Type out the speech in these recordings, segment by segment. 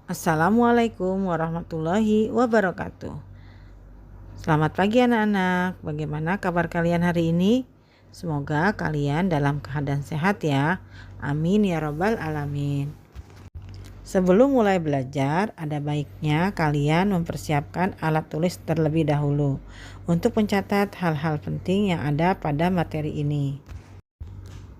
Assalamualaikum warahmatullahi wabarakatuh. Selamat pagi anak-anak. Bagaimana kabar kalian hari ini? Semoga kalian dalam keadaan sehat ya. Amin ya robbal alamin. Sebelum mulai belajar, ada baiknya kalian mempersiapkan alat tulis terlebih dahulu untuk mencatat hal-hal penting yang ada pada materi ini.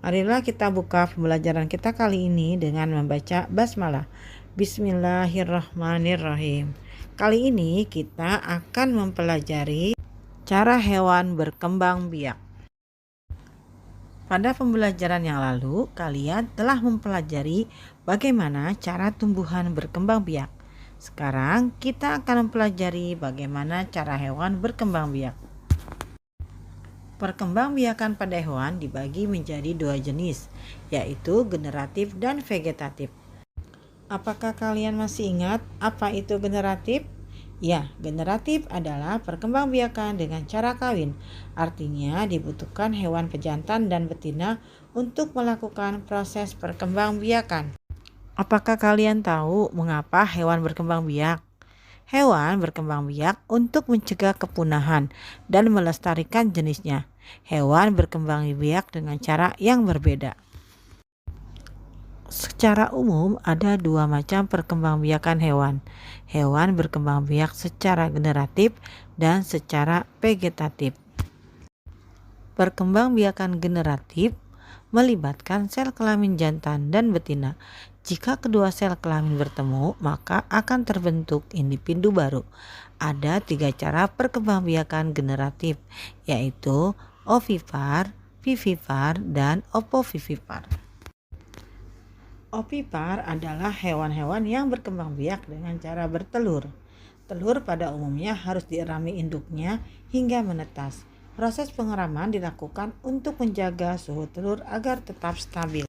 Marilah kita buka pembelajaran kita kali ini dengan membaca basmalah. Bismillahirrahmanirrahim. Kali ini kita akan mempelajari cara hewan berkembang biak. Pada pembelajaran yang lalu, kalian telah mempelajari bagaimana cara tumbuhan berkembang biak. Sekarang kita akan mempelajari bagaimana cara hewan berkembang biak. Perkembangbiakan pada hewan dibagi menjadi dua jenis, yaitu generatif dan vegetatif. Apakah kalian masih ingat apa itu generatif? Ya, generatif adalah perkembangbiakan dengan cara kawin. Artinya dibutuhkan hewan pejantan dan betina untuk melakukan proses perkembangbiakan. Apakah kalian tahu mengapa hewan berkembang biak? Hewan berkembang biak untuk mencegah kepunahan dan melestarikan jenisnya. Hewan berkembang biak dengan cara yang berbeda. Secara umum ada dua macam perkembangbiakan hewan. Hewan berkembang biak secara generatif dan secara vegetatif. Perkembangbiakan generatif melibatkan sel kelamin jantan dan betina. Jika kedua sel kelamin bertemu, maka akan terbentuk individu baru. Ada 3 cara perkembangbiakan generatif, yaitu ovipar, vivipar, dan opovivipar. Ovipar adalah hewan-hewan yang berkembang biak dengan cara bertelur. Telur pada umumnya harus dierami induknya hingga menetas. Proses pengeraman dilakukan untuk menjaga suhu telur agar tetap stabil.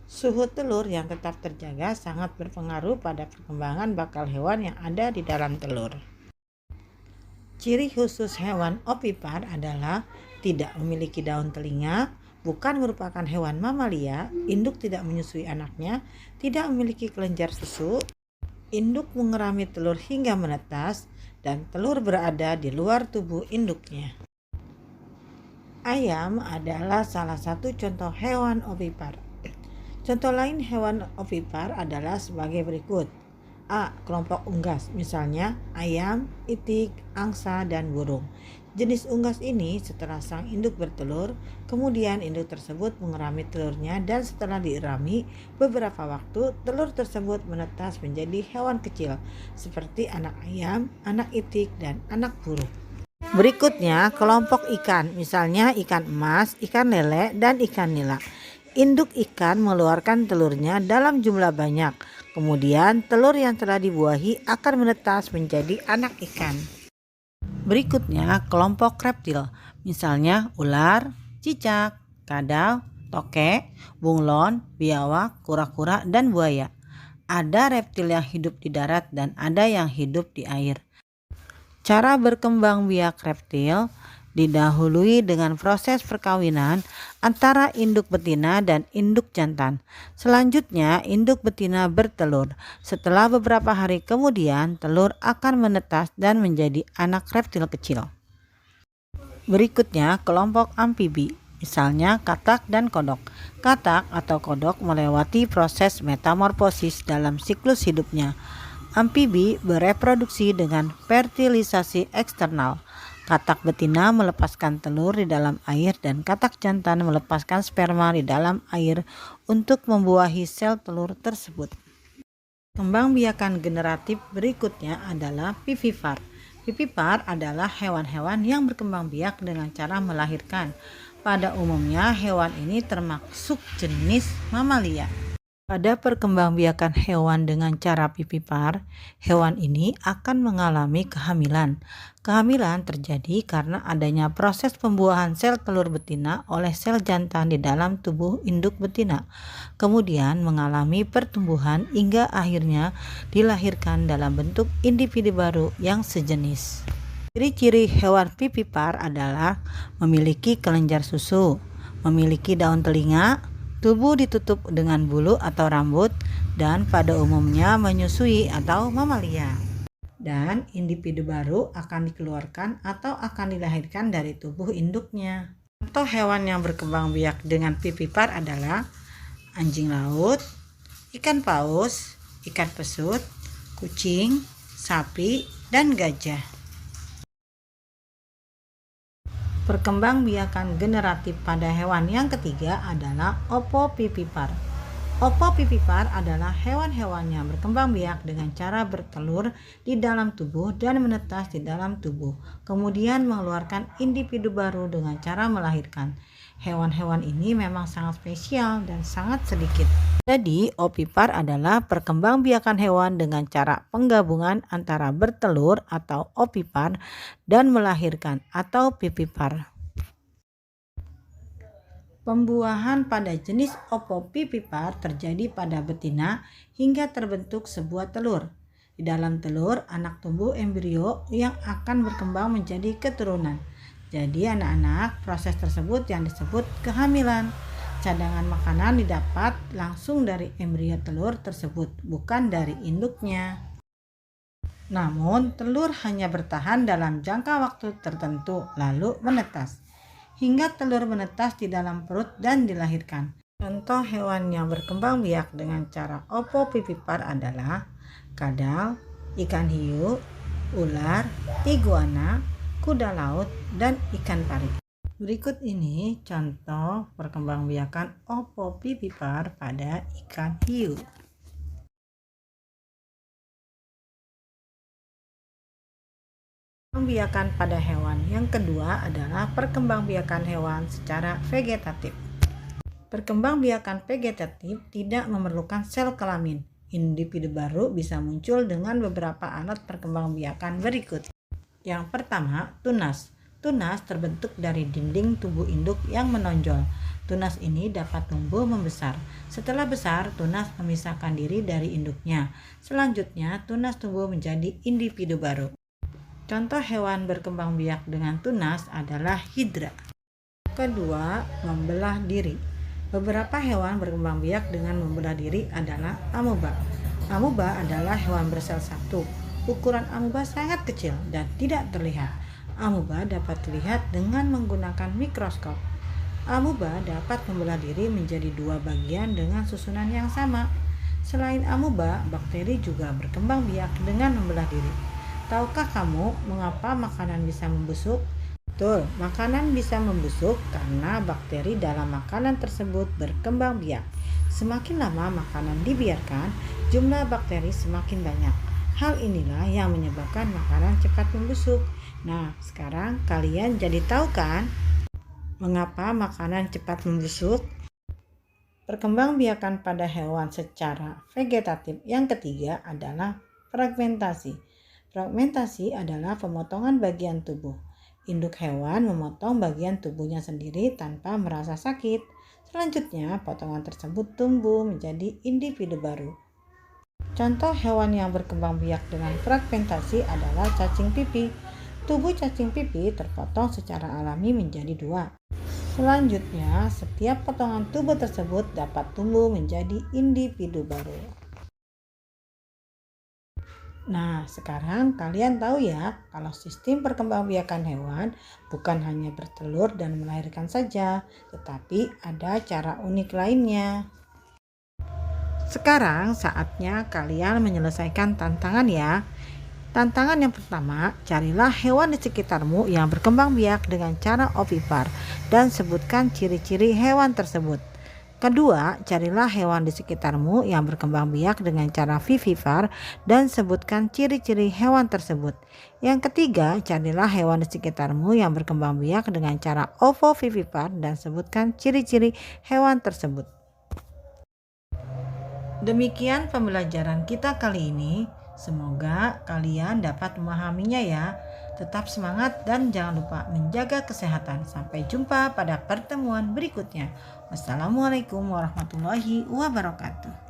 Suhu telur yang tetap terjaga sangat berpengaruh pada perkembangan bakal hewan yang ada di dalam telur. Ciri khusus hewan ovipar adalah tidak memiliki daun telinga, bukan merupakan hewan mamalia, induk tidak menyusui anaknya, tidak memiliki kelenjar susu, induk mengerami telur hingga menetas, dan telur berada di luar tubuh induknya. Ayam adalah salah satu contoh hewan ovipar. Contoh lain hewan ovipar adalah sebagai berikut. A. Kelompok unggas, misalnya ayam, itik, angsa, dan burung. Jenis unggas ini setelah sang induk bertelur, kemudian induk tersebut mengerami telurnya dan setelah dierami beberapa waktu, telur tersebut menetas menjadi hewan kecil seperti anak ayam, anak itik, dan anak burung. Berikutnya kelompok ikan, misalnya ikan emas, ikan lele, dan ikan nila. Induk ikan mengeluarkan telurnya dalam jumlah banyak. Kemudian telur yang telah dibuahi akan menetas menjadi anak ikan. Berikutnya kelompok reptil, misalnya ular, cicak, kadal, tokek, bunglon, biawak, kura-kura, dan buaya. Ada reptil yang hidup di darat dan ada yang hidup di air. Cara berkembang biak reptil didahului dengan proses perkawinan antara induk betina dan induk jantan. Selanjutnya induk betina bertelur. Setelah beberapa hari kemudian telur akan menetas dan menjadi anak reptil kecil. Berikutnya kelompok amfibi, misalnya katak dan kodok. Katak atau kodok melewati proses metamorfosis dalam siklus hidupnya. Amfibi bereproduksi dengan fertilisasi eksternal. Katak betina melepaskan telur di dalam air dan katak jantan melepaskan sperma di dalam air untuk membuahi sel telur tersebut. Kembangbiakan generatif berikutnya adalah vivipar. Vivipar adalah hewan-hewan yang berkembang biak dengan cara melahirkan. Pada umumnya hewan ini termasuk jenis mamalia. Pada perkembangbiakan hewan dengan cara vivipar, hewan ini akan mengalami kehamilan. Kehamilan terjadi karena adanya proses pembuahan sel telur betina oleh sel jantan di dalam tubuh induk betina. Kemudian mengalami pertumbuhan hingga akhirnya dilahirkan dalam bentuk individu baru yang sejenis. Ciri-ciri hewan vivipar adalah memiliki kelenjar susu, memiliki daun telinga, Tubuh ditutup dengan bulu atau rambut dan pada umumnya menyusui atau mamalia. Dan individu baru akan dikeluarkan atau akan dilahirkan dari tubuh induknya. Contoh hewan yang berkembang biak dengan vivipar adalah anjing laut, ikan paus, ikan pesut, kucing, sapi, dan gajah. Perkembangbiakan generatif pada hewan yang ketiga adalah ovovivipar. Ovovivipar adalah hewan-hewan yang berkembang biak dengan cara bertelur di dalam tubuh dan menetas di dalam tubuh, kemudian mengeluarkan individu baru dengan cara melahirkan. Hewan-hewan ini memang sangat spesial dan sangat sedikit. Jadi, ovipar adalah perkembangbiakan hewan dengan cara penggabungan antara bertelur atau ovipar dan melahirkan atau vivipar. Pembuahan pada jenis ovovivipar terjadi pada betina hingga terbentuk sebuah telur. Di dalam telur, anak tumbuh embrio yang akan berkembang menjadi keturunan. Jadi anak-anak, proses tersebut yang disebut kehamilan. Cadangan makanan didapat langsung dari embrio telur tersebut, bukan dari induknya. Namun, telur hanya bertahan dalam jangka waktu tertentu, lalu menetas hingga telur menetas di dalam perut dan dilahirkan. Contoh hewan yang berkembang biak dengan cara ovovivipar adalah kadal, ikan hiu, ular, iguana, kuda laut, dan ikan pari. Berikut ini contoh perkembangbiakan ovovivipar pada ikan hiu. Perkembangbiakan pada hewan yang kedua adalah perkembangbiakan hewan secara vegetatif. Perkembangbiakan vegetatif tidak memerlukan sel kelamin. Individu baru bisa muncul dengan beberapa alat perkembangbiakan berikut. Yang pertama, tunas. Tunas terbentuk dari dinding tubuh induk yang menonjol. Tunas ini dapat tumbuh membesar. Setelah besar, tunas memisahkan diri dari induknya. Selanjutnya, tunas tumbuh menjadi individu baru. Contoh hewan berkembang biak dengan tunas adalah hidra. Kedua, membelah diri. Beberapa hewan berkembang biak dengan membelah diri adalah amoeba. Amoeba adalah hewan bersel satu. Ukuran amoeba sangat kecil dan tidak terlihat. Amoeba dapat terlihat dengan menggunakan mikroskop. Amoeba dapat membelah diri menjadi dua bagian dengan susunan yang sama. Selain amoeba, bakteri juga berkembang biak dengan membelah diri. Tahukah kamu mengapa makanan bisa membusuk? Betul, makanan bisa membusuk karena bakteri dalam makanan tersebut berkembang biak. Semakin lama makanan dibiarkan, jumlah bakteri semakin banyak. Hal inilah yang menyebabkan makanan cepat membusuk. Nah, sekarang kalian jadi tahu kan mengapa makanan cepat membusuk? Perkembangbiakan pada hewan secara vegetatif yang ketiga adalah fragmentasi. Fragmentasi adalah pemotongan bagian tubuh. Induk hewan memotong bagian tubuhnya sendiri tanpa merasa sakit. Selanjutnya, potongan tersebut tumbuh menjadi individu baru. Contoh hewan yang berkembang biak dengan fragmentasi adalah cacing pipih. Tubuh cacing pipih terpotong secara alami menjadi dua. Selanjutnya, setiap potongan tubuh tersebut dapat tumbuh menjadi individu baru. Nah, sekarang kalian tahu ya kalau sistem perkembangbiakan hewan bukan hanya bertelur dan melahirkan saja, tetapi ada cara unik lainnya. Sekarang saatnya kalian menyelesaikan tantangan ya. Tantangan yang pertama, carilah hewan di sekitarmu yang berkembang biak dengan cara ovipar dan sebutkan ciri-ciri hewan tersebut. Kedua, carilah hewan di sekitarmu yang berkembang biak dengan cara vivipar dan sebutkan ciri-ciri hewan tersebut. Yang ketiga, carilah hewan di sekitarmu yang berkembang biak dengan cara ovovivipar dan sebutkan ciri-ciri hewan tersebut. Demikian pembelajaran kita kali ini. Semoga kalian dapat memahaminya ya. Tetap semangat dan jangan lupa menjaga kesehatan. Sampai jumpa pada pertemuan berikutnya. Wassalamualaikum warahmatullahi wabarakatuh.